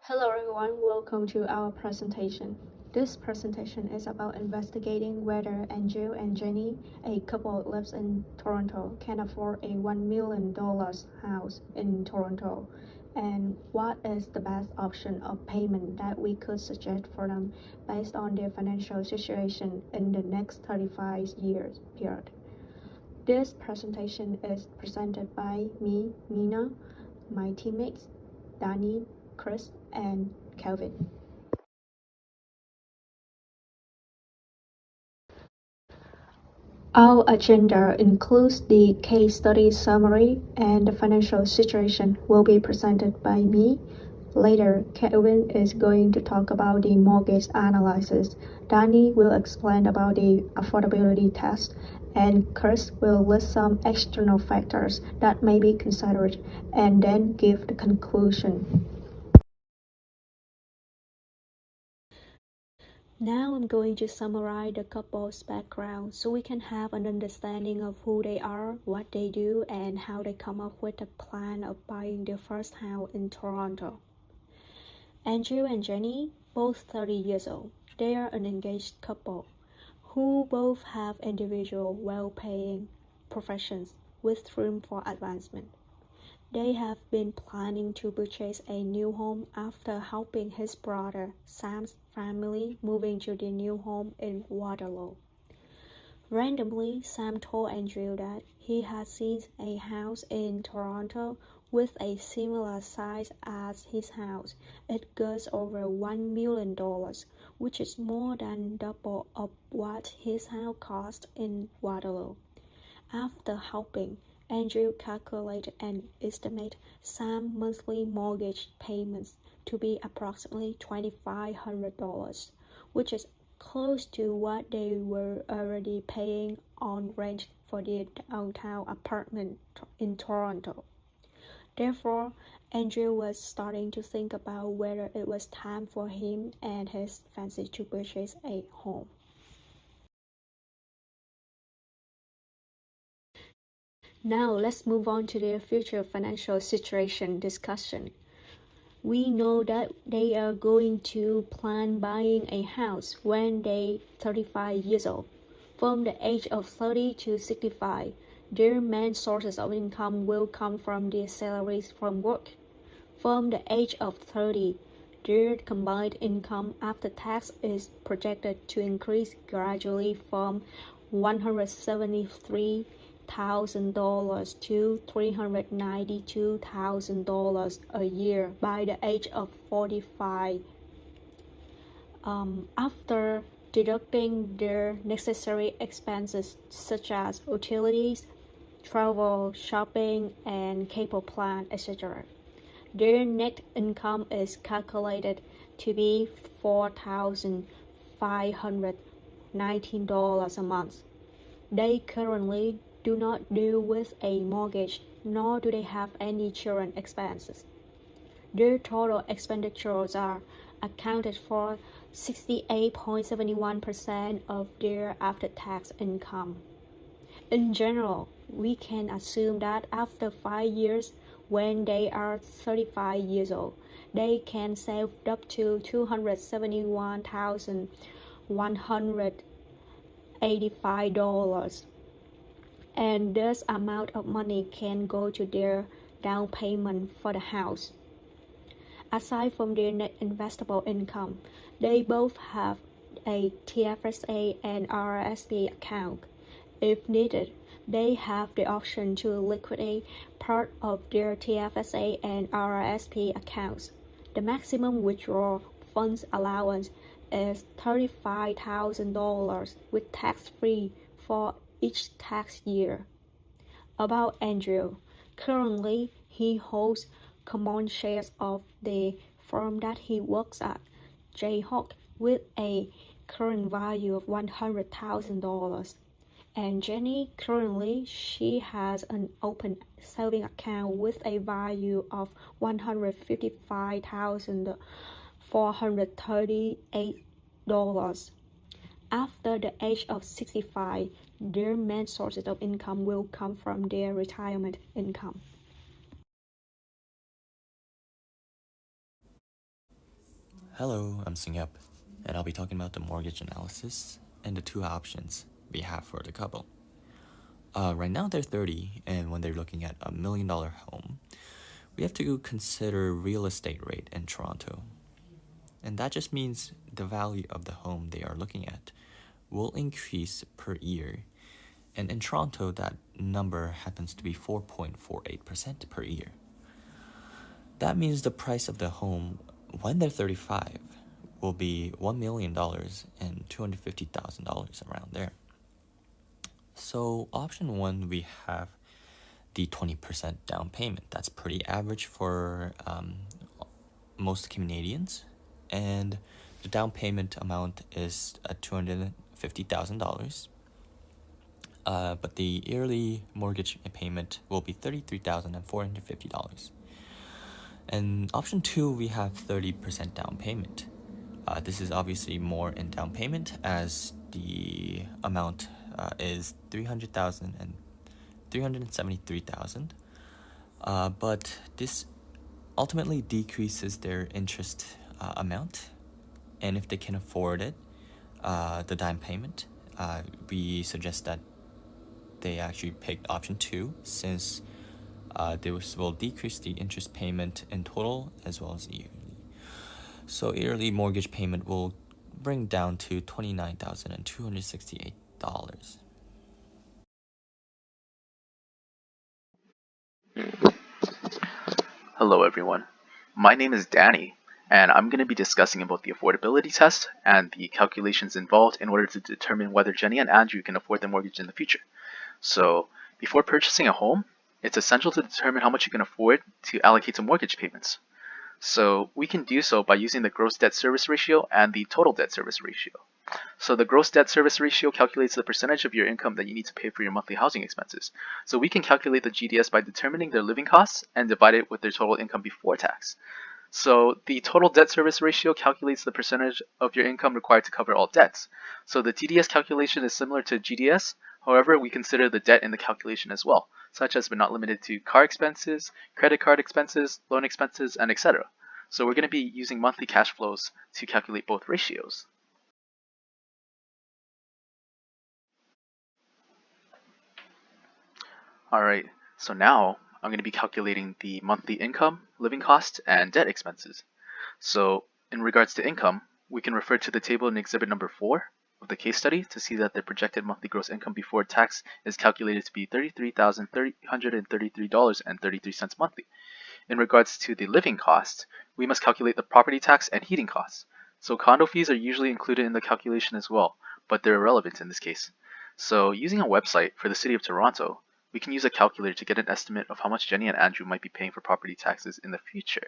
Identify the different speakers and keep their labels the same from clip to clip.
Speaker 1: Hello everyone, welcome to our presentation. This presentation is about investigating whether Andrew and Jenny, a couple who lives in Toronto, can afford a $1 million house in Toronto, and what is the best option of payment that we could suggest for them based on their financial situation in the next 35 years period. This presentation is presented by me, Mina, my teammates, Danny, Chris, and Kelvin. Our agenda includes the case study summary, and the financial situation will be presented by me. Later, Kelvin is going to talk about the mortgage analysis. Danny will explain about the affordability test, and Chris will list some external factors that may be considered, and then give the conclusion. Now I'm going to summarize the couple's background so we can have an understanding of who they are, what they do, and how they come up with the plan of buying their first house in Toronto. Andrew and Jenny, both 30 years old. They are an engaged couple who both have individual, well-paying professions with room for advancement. They have been planning to purchase a new home after helping his brother Sam's family moving to their new home in Waterloo. Randomly, Sam told Andrew that he had seen a house in Toronto with a similar size as his house. It goes over $1 million, which is more than double of what his house cost in Waterloo. After helping Andrew calculate and estimate Sam's monthly mortgage payments to be approximately $2,500, which is close to what they were already paying on rent for their downtown apartment in Toronto. Therefore, Andrew was starting to think about whether it was time for him and his family to purchase a home. Now let's move on to their future financial situation discussion. We know that they are going to plan buying a house when they 35 years old. From the age of 30 to 65, their main sources of income will come from their salaries from work. From the age of 30, their combined income after tax is projected to increase gradually from $173,000 to $392,000 a year by the age of 45. After deducting their necessary expenses such as utilities, travel, shopping, and cable plan, etc. Their net income is calculated to be $4,519 a month. They currently do not deal with a mortgage, nor do they have any children expenses. Their total expenditures are accounted for 68.71% of their after-tax income. In general, we can assume that after 5 years, when they are 35 years old, they can save up to $271,185, and this amount of money can go to their down payment for the house. Aside from their net investable income, they both have a TFSA and RRSP account. If needed, they have the option to liquidate part of their TFSA and RRSP accounts. The maximum withdrawal funds allowance is $35,000 with tax-free for each tax year. About Andrew, currently he holds common shares of the firm that he works at, Jayhawk, with a current value of $100,000. And Jenny, currently she has an open savings account with a value of $155,438. After the age of 65, their main sources of income will come from their retirement income.
Speaker 2: Hello, I'm Singyap, and I'll be talking about the mortgage analysis and the two options we have for the couple. Right now they're 30, and when they're looking at $1 million home, we have to consider real estate rate in Toronto. And that just means the value of the home they are looking at will increase per year. And in Toronto, that number happens to be 4.48% per year. That means the price of the home when they're 35 will be $1 million and $250,000 around there. So option one, we have the 20% down payment. That's pretty average for most Canadians, and the down payment amount is $250,000. But the yearly mortgage payment will be $33,450. And option two, we have 30% down payment. This is obviously more in down payment as the amount is $300,000 and $373,000. But this ultimately decreases their interest amount, and if they can afford it, the down payment, we suggest that they actually pick option two, since this will decrease the interest payment in total as well as yearly. So yearly mortgage payment will bring down to $29,268.
Speaker 3: Hello everyone. My name is Danny, and I'm going to be discussing about the affordability test and the calculations involved in order to determine whether Jenny and Andrew can afford the mortgage in the future. So, before purchasing a home, it's essential to determine how much you can afford to allocate to mortgage payments. So, we can do so by using the gross debt service ratio and the total debt service ratio. So the gross debt service ratio calculates the percentage of your income that you need to pay for your monthly housing expenses. So we can calculate the GDS by determining their living costs and divide it with their total income before tax. So the total debt service ratio calculates the percentage of your income required to cover all debts. So the TDS calculation is similar to GDS. However, we consider the debt in the calculation as well, such as but not limited to car expenses, credit card expenses, loan expenses, and etc. So we're going to be using monthly cash flows to calculate both ratios. Alright, so now I'm going to be calculating the monthly income, living costs, and debt expenses. So in regards to income, we can refer to the table in exhibit number 4 of the case study to see that the projected monthly gross income before tax is calculated to be $33,333.33 monthly. In regards to the living costs, we must calculate the property tax and heating costs. So condo fees are usually included in the calculation as well, but they're irrelevant in this case. So using a website for the City of Toronto, we can use a calculator to get an estimate of how much Jenny and Andrew might be paying for property taxes in the future.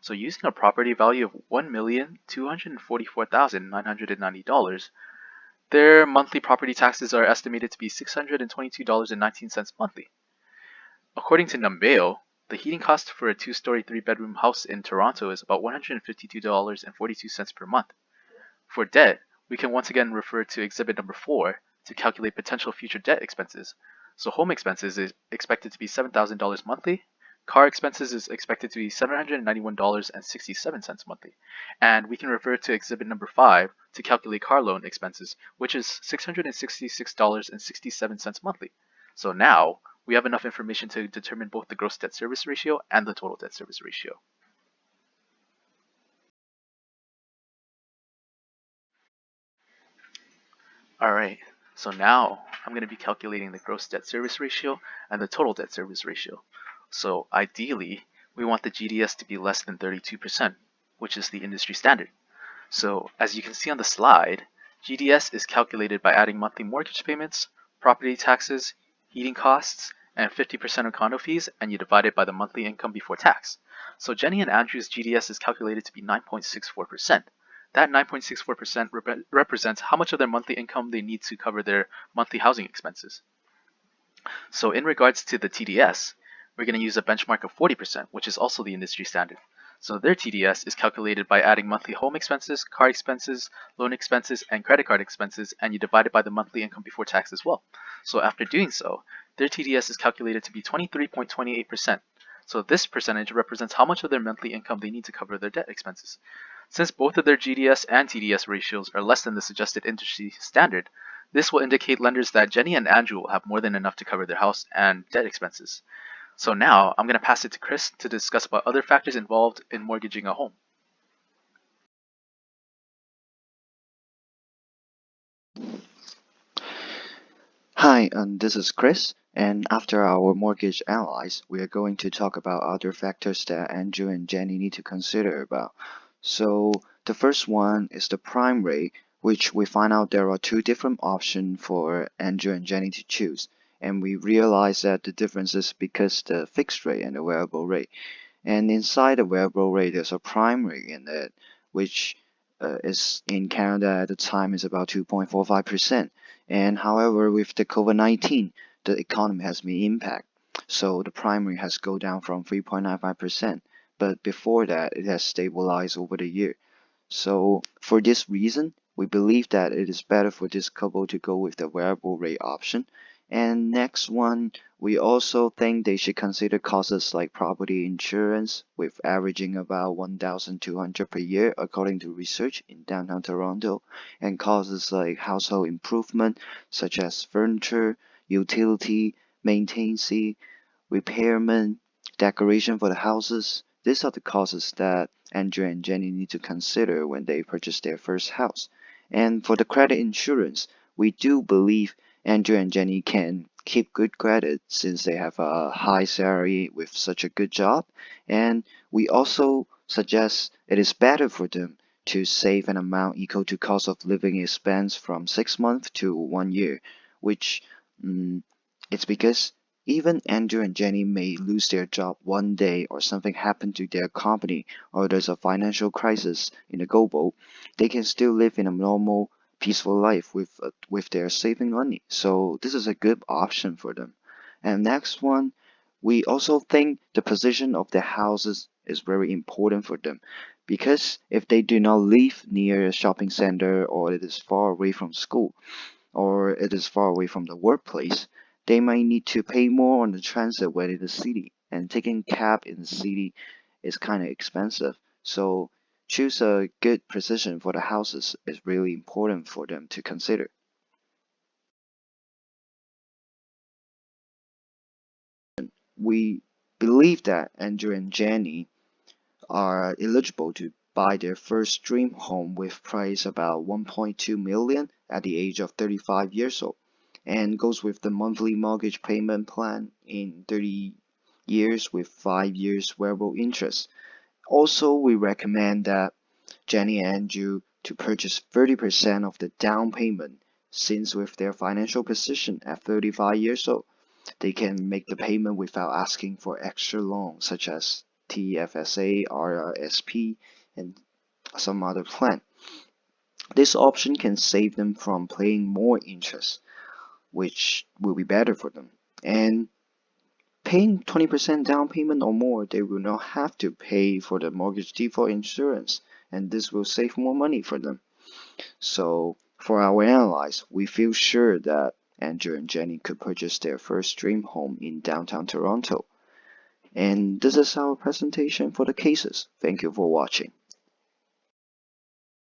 Speaker 3: So using a property value of $1,244,990, their monthly property taxes are estimated to be $622.19 monthly. According to Numbeo, the heating cost for a two-story, three-bedroom house in Toronto is about $152.42 per month. For debt, we can once again refer to exhibit number 4 to calculate potential future debt expenses. So home expenses is expected to be $7,000 monthly, car expenses is expected to be $791.67 monthly, and we can refer to exhibit number 5 to calculate car loan expenses, which is $666.67 monthly. So now we have enough information to determine both the gross debt service ratio and the total debt service ratio. Alright, so now I'm going to be calculating the gross debt service ratio and the total debt service ratio. So ideally, we want the GDS to be less than 32%, which is the industry standard. So as you can see on the slide, GDS is calculated by adding monthly mortgage payments, property taxes, heating costs, and 50% of condo fees, and you divide it by the monthly income before tax. So Jenny and Andrew's GDS is calculated to be 9.64%. That 9.64% represents how much of their monthly income they need to cover their monthly housing expenses. So in regards to the TDS, we're going to use a benchmark of 40%, which is also the industry standard. So their TDS is calculated by adding monthly home expenses, car expenses, loan expenses, and credit card expenses, and you divide it by the monthly income before tax as well. So after doing so, their TDS is calculated to be 23.28%. So this percentage represents how much of their monthly income they need to cover their debt expenses. Since both of their GDS and TDS ratios are less than the suggested industry standard, this will indicate lenders that Jenny and Andrew will have more than enough to cover their house and debt expenses. So now I'm going to pass it to Chris to discuss about other factors involved in mortgaging a home.
Speaker 4: Hi, this is Chris, and after our mortgage analyze, we are going to talk about other factors that Andrew and Jenny need to consider about. So the first one is the prime rate, which we find out there are two different options for Andrew and Jenny to choose, and we realize that the difference is because the fixed rate and the variable rate. And inside the variable rate, there's a prime rate in it, which is in Canada at the time is about 2.45%. And however, with the COVID-19, the economy has been impacted. So the prime rate has go down from 3.95%. But before that, it has stabilized over the year. So for this reason, we believe that it is better for this couple to go with the variable rate option. And next one, we also think they should consider costs like property insurance, with averaging about 1,200 per year according to research in downtown Toronto, and costs like household improvement such as furniture, utility, maintenance, repairment, decoration for the houses. These are the costs that Andrew and Jenny need to consider when they purchase their first house. And for the credit insurance, we do believe Andrew and Jenny can keep good credit since they have a high salary with such a good job. And we also suggest it is better for them to save an amount equal to cost of living expense from 6 months to 1 year, which it's because even Andrew and Jenny may lose their job one day or something happen to their company or there's a financial crisis in the global, they can still live in a normal peaceful life with their saving money. So this is a good option for them. And next one, we also think the position of the houses is very important for them because if they do not live near a shopping center or it is far away from school or it is far away from the workplace, they might need to pay more on the transit when in the city, and taking cab in the city is kind of expensive. So choose a good position for the houses is really important for them to consider. We believe that Andrew and Jenny are eligible to buy their first dream home with price about 1.2 million at the age of 35 years old, and goes with the monthly mortgage payment plan in 30 years with 5 years variable interest. Also, we recommend that Jenny and Andrew to purchase 30% of the down payment, since with their financial position at 35 years old, they can make the payment without asking for extra loans such as TFSA, RRSP, and some other plan. This option can save them from paying more interest, which will be better for them. And paying 20% down payment or more, they will not have to pay for the mortgage default insurance, and this will save more money for them. So for our analyze, we feel sure that Andrew and Jenny could purchase their first dream home in downtown Toronto. And this is our presentation for the cases. Thank you for watching.